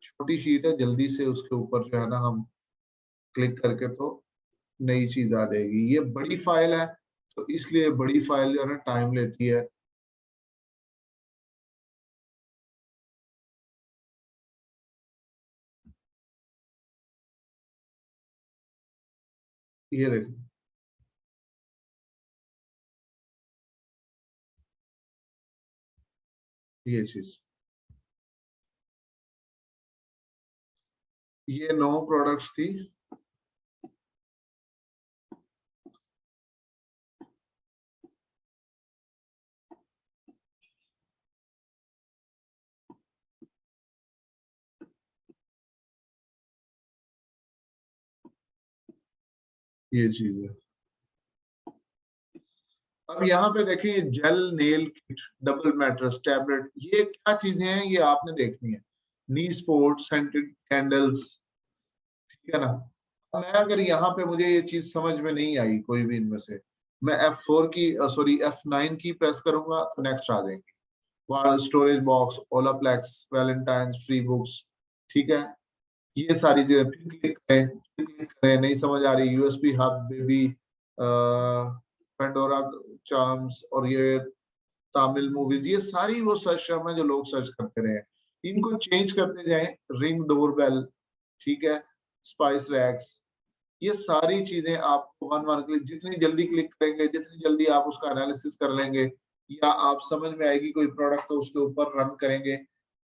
छोटी शीट है, जल्दी से उसके ऊपर जो है ना हम क्लिक करके तो नई चीज आ जाएगी। ये बड़ी फाइल है, तो इसलिए बड़ी फाइल जो है ना टाइम लेती है। ये देखो, ये चीज, ये 9 प्रोडक्ट्स थी। ये चीज है। अब यहाँ पे देखिए jail nail kit, double mattress, tablet, ये क्या चीजें हैं ये आपने देखनी है। नी स्पोर्ट, सेंटेड कैंडल्स, ठीक है ना। मैं अगर यहाँ पे मुझे ये चीज समझ में नहीं आई कोई भी इनमें से, मैं F4 की सॉरी F9 की प्रेस करूंगा तो नेक्स्ट आ जाएंगी। वहां storage box, Olaplex, Valentine's, free books, ठीक है। ये सारी चीजें फिर क्लिक करें, नहीं समझ आ रही, USB hub, baby, Pandora charms, और ये तमिल मूवीज, ये सारी वो सर्च टर्म है जो लोग सर्च करते रहे। इनको चेंज करते जाएं, रिंग डोरबेल, ठीक है, स्पाइस रैक्स, ये सारी चीजें आपको वन वन क्लिक, जितनी जल्दी क्लिक करेंगे, जितनी जल्दी आप उसका एनालिसिस कर लेंगे, या आप समझ में आएगी कोई प्रोडक्ट तो उसके ऊपर रन करेंगे,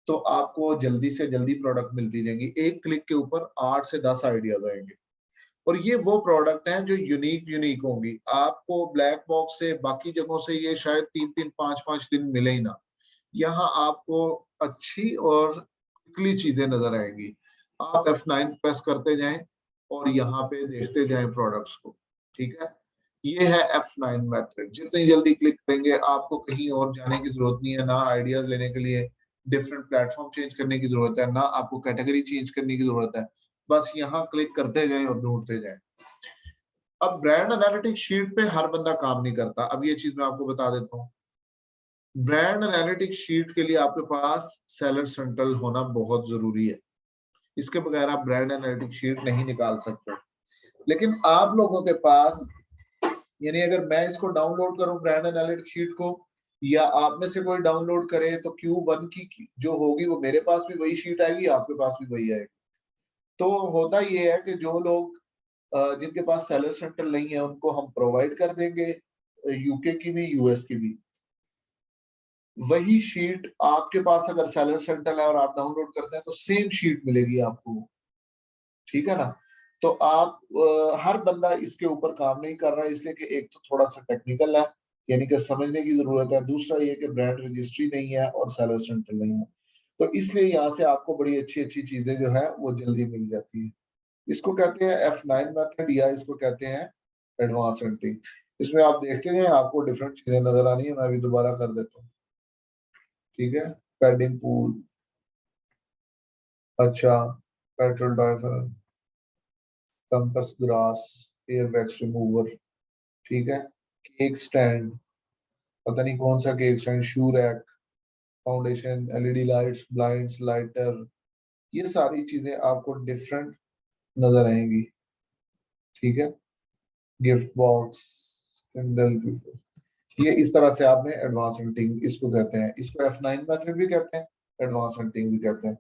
तो आपको जल्दी से जल्दी प्रोडक्ट मिलती जाएंगी। एक क्लिक के ऊपर 8 से 10 आइडियाज आएंगे, और ये वो प्रोडक्ट हैं जो यूनिक यूनिक होंगी। आपको ब्लैक बॉक्स से बाकी जगहों से ये शायद 3-3 5-5 दिन मिले ही ना। यहाँ आपको अच्छी और क्विकली चीजें नजर आएंगी। आप F9 प्रेस करते जाएं और यहाँ पे देखते जाएं प्रोडक्ट्स को, ठीक है। ये है F9 मेथड। जितनी जल्दी क्लिक करेंगे, आपको कहीं और जाने की जरूरत नहीं है, ना आइडियाज लेने के लिए डिफरेंट प्लेटफॉर्म चेंज करने की जरूरत है, ना आपको कैटेगरी चेंज करने की जरूरत है। बस यहाँ क्लिक करते जाएं और ढूंढते जाएं। अब ब्रांड एनालिटिक्स शीट पे हर बंदा काम नहीं करता। अब ये चीज मैं आपको बता देता हूँ। ब्रांड एनालिटिक्स शीट के लिए आपके पास सेलर सेंट्रल होना बहुत जरूरी है। इसके बगैर आप ब्रांड एनालिटिक्स शीट नहीं निकाल सकते। लेकिन आप लोगों के पास, यानी अगर मैं इसको डाउनलोड करूं ब्रांड एनालिटिक्स शीट को, या आप में से कोई डाउनलोड करे, तो Q1 की जो होगी वो मेरे पास भी वही शीट आएगी, आपके पास भी वही आएगी। तो होता ये है कि जो लोग जिनके पास सेलर सेंट्रल नहीं है, उनको हम प्रोवाइड कर देंगे यूके की भी, यूएस की भी। वही शीट आपके पास अगर सेलर सेंट्रल है और आप डाउनलोड करते हैं, तो सेम शीट मिलेगी आपको, ठीक है ना। तो आप हर बंदा इसके ऊपर काम नहीं कर रहा है, इसलिए कि एक तो थोड़ा सा टेक्निकल है, यानी कि समझने की जरूरत है। दूसरा ये कि ब्रांड रजिस्ट्री नहीं है और सेलर सेंट्रल नहीं है, तो इसलिए यहाँ से आपको बड़ी अच्छी अच्छी चीजें जो है वो जल्दी मिल जाती है। इसको कहते हैं F9 मेथड, या इसको कहते हैं एडवांस हंटिंग। इसमें आप देखते हैं आपको डिफरेंट चीजें नजर आनी है। मैं अभी दोबारा कर देता हूँ, ठीक है। पैडिंग पूल, अच्छा, पेट्रोल डाइफर, pampas grass, hair wax remover, ठीक है, केक स्टैंड, पता नहीं कौन सा cake stand, shoe rack, foundation, LED lights, blinds, lighter, ये सारी चीजें आपको डिफरेंट नजर आएंगी, ठीक है। गिफ्ट बॉक्स, कैंडल, ये इस तरह से आपने एडवांस हंटिंग इसको कहते हैं। इसको F9 मेथड भी कहते हैं, एडवांस हंटिंग भी कहते हैं।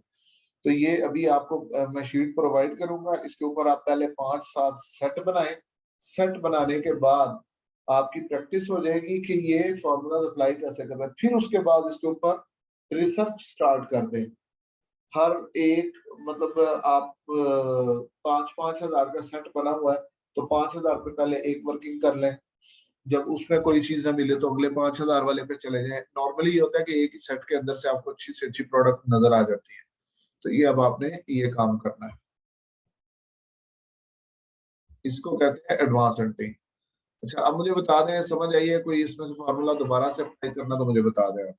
तो ये अभी आपको मैं शीट प्रोवाइड करूंगा, इसके ऊपर आप पहले 5-7 सेट बनाएं। सेट बनाने के बाद आपकी प्रैक्टिस हो जाएगी कि ये फॉर्मूला अप्लाई कैसे करना है। फिर उसके बाद इसके ऊपर रिसर्च स्टार्ट कर दें। हर एक, मतलब आप 5-5 हजार का सेट बना हुआ है, तो 5 हजार पे पहले एक वर्किंग कर लें। जब उसमें कोई चीज ना मिले तो अगले 5 हजार वाले पे चले जाएं। नॉर्मली ये होता है कि एक ही सेट के अंदर से आपको अच्छी से अच्छी प्रोडक्ट नजर आ जाती है। तो ये अब आपने ये काम करना है। इसको कहते हैं एडवांस हंटिंग। अच्छा, अब मुझे बता दें, समझ आई है कोई इसमें से फार्मूला दोबारा से अप्लाई करना तो मुझे बता दें।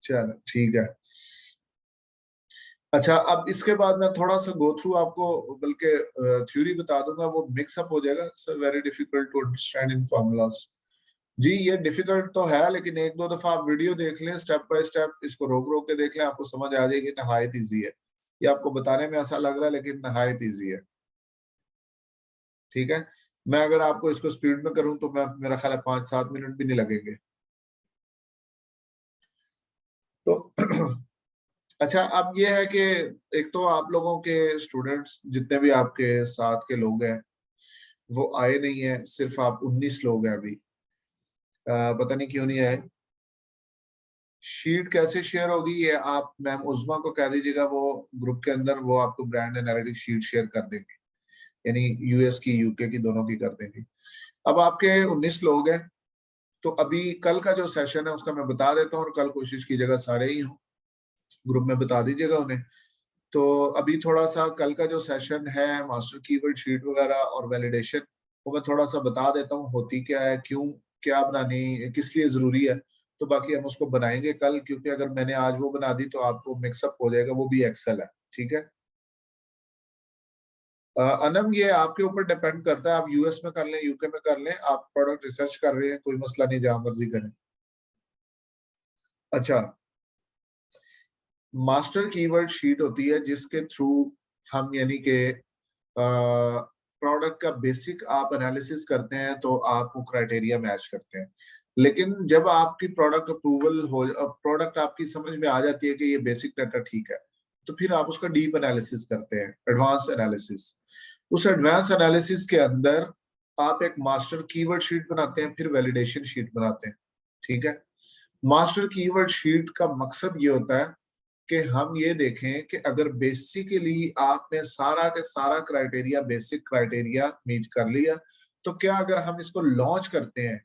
चलो ठीक है। अच्छा, अब इसके बाद मैं थोड़ा सा गो थ्रू आपको, बल्कि थ्योरी बता दूंगा, वो मिक्सअप हो जाएगा। Sir very difficult to understand in formulas. जी ये डिफिकल्ट तो है, लेकिन एक दो दफा आप वीडियो देख लें, स्टेप बाय स्टेप इसको रोक रोक के देख लें, आपको समझ आ जाएगी। नहायत इजी है। ये आपको बताने में ऐसा लग रहा है, लेकिन नहायत इजी है, ठीक है। मैं अगर आपको इसको स्पीड में करूं तो मैं, मेरा ख्याल है 5-7 मिनट भी नहीं लगेंगे। तो अच्छा, अब ये है कि एक तो आप लोगों के स्टूडेंट्स जितने भी आपके साथ के लोग हैं वो आए नहीं है, सिर्फ आप 19 लोग हैं अभी। पता नहीं क्यों नहीं आए। शीट कैसे शेयर होगी, ये आप मैम उज़मा को कह दीजिएगा, वो ग्रुप के अंदर वो आपको ब्रांड एनालिटिक्स शीट शेयर कर देंगे, यानी यूएस की यूके की दोनों की कर देंगे। अब आपके 19 लोग हैं, तो अभी कल का जो सेशन है उसका मैं बता देता हूँ, और कल कोशिश कीजिएगा सारे ही हो, ग्रुप में बता दीजिएगा उन्हें। तो अभी थोड़ा सा कल का जो सेशन है मास्टर कीवर्ड शीट वगैरह और वैलिडेशन, वो मैं थोड़ा सा बता देता हूँ होती क्या है, क्यों, क्या बनानी, किस लिए जरूरी है। तो बाकी हम उसको बनाएंगे कल, क्योंकि अगर मैंने आज वो बना दी तो आपको मिक्सअप हो जाएगा, वो भी एक्सेल है। ठीक है। अनम, ये आपके ऊपर डिपेंड करता है, आप यूएस में कर लें, यूके में कर लें, आप प्रोडक्ट रिसर्च कर रहे हैं, कोई मसला नहीं, जहां मर्जी करें। अच्छा, मास्टर कीवर्ड शीट होती है जिसके थ्रू हम यानी कि प्रोडक्ट का बेसिक आप एनालिसिस करते हैं, तो आप वो क्राइटेरिया मैच करते हैं। लेकिन जब आपकी प्रोडक्ट अप्रूवल हो, प्रोडक्ट आपकी समझ में आ जाती है कि ये बेसिक डाटा ठीक है, तो फिर आप उसका डीप एनालिसिस करते हैं, एडवांस एनालिसिस। उस एडवांस एनालिसिस के अंदर आप एक मास्टर कीवर्ड शीट बनाते हैं, फिर वैलिडेशन शीट बनाते हैं। ठीक है। मास्टर कीवर्ड शीट का मकसद ये होता है कि हम ये देखें कि अगर बेसिकली आपने सारा के सारा क्राइटेरिया, बेसिक क्राइटेरिया मीट कर लिया, तो क्या अगर हम इसको लॉन्च करते हैं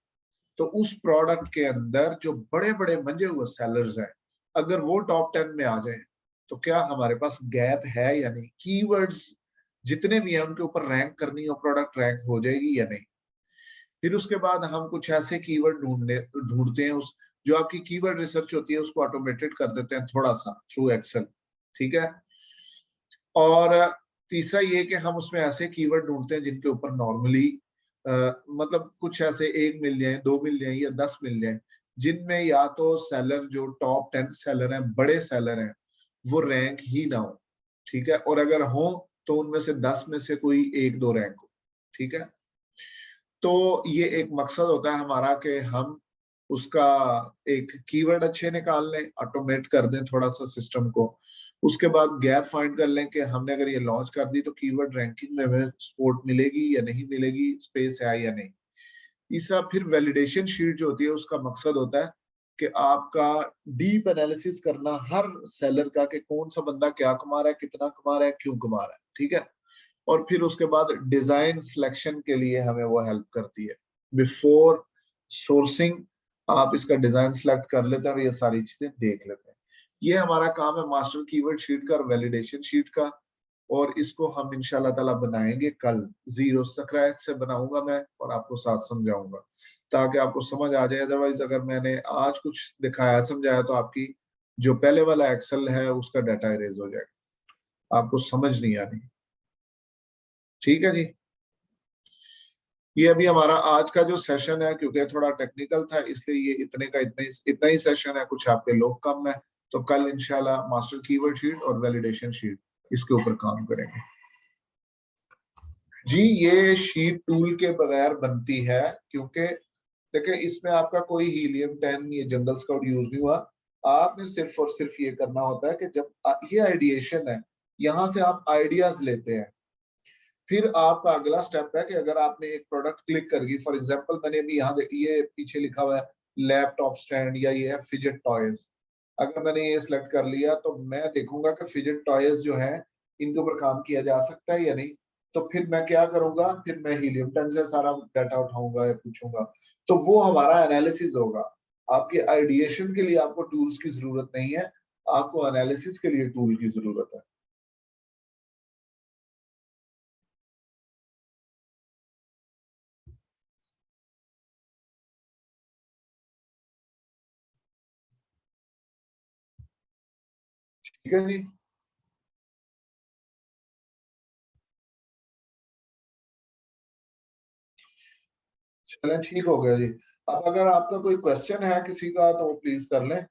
तो उस प्रोडक्ट के अंदर जो बड़े बड़े मंजे हुए सेलर्स हैं, अगर वो टॉप 10 में आ जाए, तो क्या हमारे पास गैप है या नहीं, कीवर्ड्स जितने भी हैं उनके ऊपर रैंक करनी हो, प्रोडक्ट रैंक हो जाएगी या नहीं। फिर उसके बाद हम कुछ ऐसे कीवर्ड ढूंढते हैं, उस जो आपकी कीवर्ड रिसर्च होती है उसको ऑटोमेटेड कर देते हैं थोड़ा सा थ्रू एक्सेल। ठीक है। और तीसरा ये कि हम उसमें ऐसे कीवर्ड ढूंढते हैं जिनके ऊपर नॉर्मली मतलब कुछ ऐसे एक मिल जाए, दो मिल जाए या 10 मिल जाए, जिनमें या तो सेलर जो टॉप 10 सेलर हैं, बड़े सेलर हैं, वो रैंक ही ना हो। ठीक है। और अगर हो तो उनमें से 10 में से कोई एक दो रैंक हो। ठीक है। तो ये एक मकसद होता है हमारा कि हम उसका एक कीवर्ड अच्छे निकाल लें, ऑटोमेट कर दें थोड़ा सा सिस्टम को। उसके बाद गैप फाइंड कर लें कि हमने अगर ये लॉन्च कर दी तो कीवर्ड रैंकिंग में हमें सपोर्ट मिलेगी या नहीं मिलेगी, स्पेस है या नहीं। तीसरा, फिर वैलिडेशन शीट जो होती है उसका मकसद होता है कि आपका डीप एनालिसिस करना हर सेलर का, कि कौन सा बंदा क्या कमा रहा है, कितना कमा रहा है, क्यों कमा रहा है। ठीक है। और फिर उसके बाद डिजाइन सिलेक्शन के लिए हमें वो हेल्प करती है। बिफोर सोर्सिंग आप इसका डिजाइन सिलेक्ट कर लेते हैं और ये सारी चीजें देख लेते हैं। ये हमारा काम है मास्टर कीवर्ड शीट का और वैलिडेशन शीट का। और इसको हम इंशाल्लाह ताला बनाएंगे कल, जीरो स्क्रैच से बनाऊंगा मैं और आपको साथ समझाऊंगा, ताकि आपको समझ आ जाए। अदरवाइज अगर मैंने आज कुछ दिखाया समझाया तो आपकी जो पहले वाला एक्सेल है उसका डाटा इरेज हो जाएगा, आपको समझ नहीं आनी। ठीक है जी। ये अभी हमारा आज का जो सेशन है, क्योंकि थोड़ा टेक्निकल था इसलिए ये इतना ही सेशन है, कुछ आपके लोग कम है। तो कल इंशाल्लाह मास्टर कीवर्ड शीट और वैलिडेशन शीट इसके ऊपर काम करेंगे। जी, ये शीट टूल के बगैर बनती है, क्योंकि देखिए इसमें आपका कोई हीलियम 10 ये जंगल स्काउट यूज नहीं हुआ। आपने सिर्फ और सिर्फ ये करना होता है कि जब ये आइडिएशन है, यहाँ से आप आइडियाज लेते हैं। फिर आपका अगला स्टेप है कि अगर आपने एक प्रोडक्ट क्लिक कर गई, फॉर एग्जांपल मैंने अभी यहाँ ये पीछे लिखा हुआ है लैपटॉप स्टैंड, या ये है फिजेट टॉयज। अगर मैंने ये सिलेक्ट कर लिया तो मैं देखूंगा कि फिजेट टॉयज जो है इनके ऊपर काम किया जा सकता है या नहीं। तो फिर मैं क्या करूंगा, फिर मैं हीलियम 10 से सारा डाटा उठाऊंगा या पूछूंगा। तो वो हमारा एनालिसिस होगा। आपके आइडिएशन के लिए आपको टूल्स की जरूरत नहीं है, आपको एनालिसिस के लिए टूल की जरूरत है। ठीक है जी। चलें, ठीक हो गया जी। अब अगर आपका कोई क्वेश्चन है किसी का तो वो प्लीज कर लें,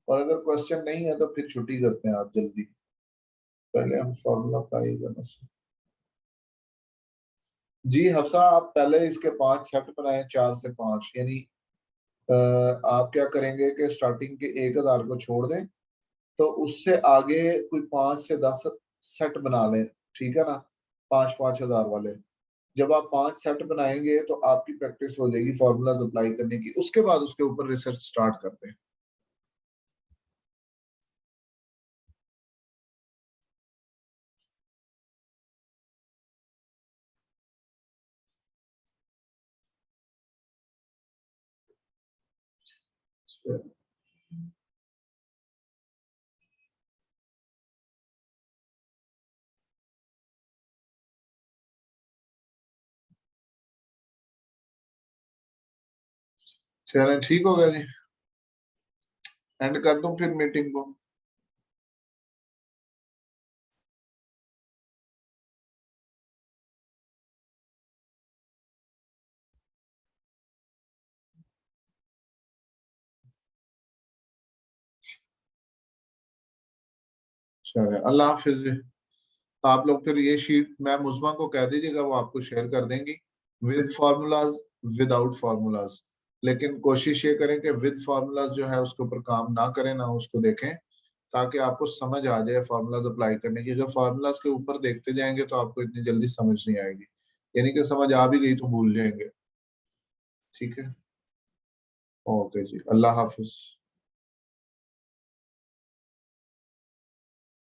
और अगर क्वेश्चन नहीं है तो फिर छुट्टी करते हैं आप जल्दी। पहले हम फॉर्मूला का ही करना सीखें। जी हफ्सा, आप पहले इसके 5 सेट बनाए, 4 से 5, यानी आप क्या करेंगे कि स्टार्टिंग के 1,000 को छोड़ दें, तो उससे आगे कोई 5 से 10 सेट बना लें। ठीक है ना, 5-5 हजार वाले। जब आप 5 सेट बनाएंगे तो आपकी प्रैक्टिस हो जाएगी फॉर्मूलाज अप्लाई करने की, उसके बाद उसके ऊपर रिसर्च स्टार्ट करते हैं। चलें, ठीक हो गया जी, एंड कर दूं फिर मीटिंग को। चले, अल्लाह हाफिज जी। आप लोग फिर ये शीट मैम उस्मा को कह दीजिएगा, वो आपको शेयर कर देंगी विद फार्मूलाज, विदाउट फार्मूलाज। लेकिन कोशिश ये करें कि विद फार्मूलाज जो है उसके ऊपर काम ना करें, ना उसको देखें, ताकि आपको समझ आ जाए फार्मूलाज अप्लाई करने की। अगर फार्मूलाज के ऊपर देखते जाएंगे तो आपको इतनी जल्दी समझ नहीं आएगी, यानी कि समझ आ भी गई तो भूल जाएंगे। ठीक है, ओके जी, अल्लाह हाफिज।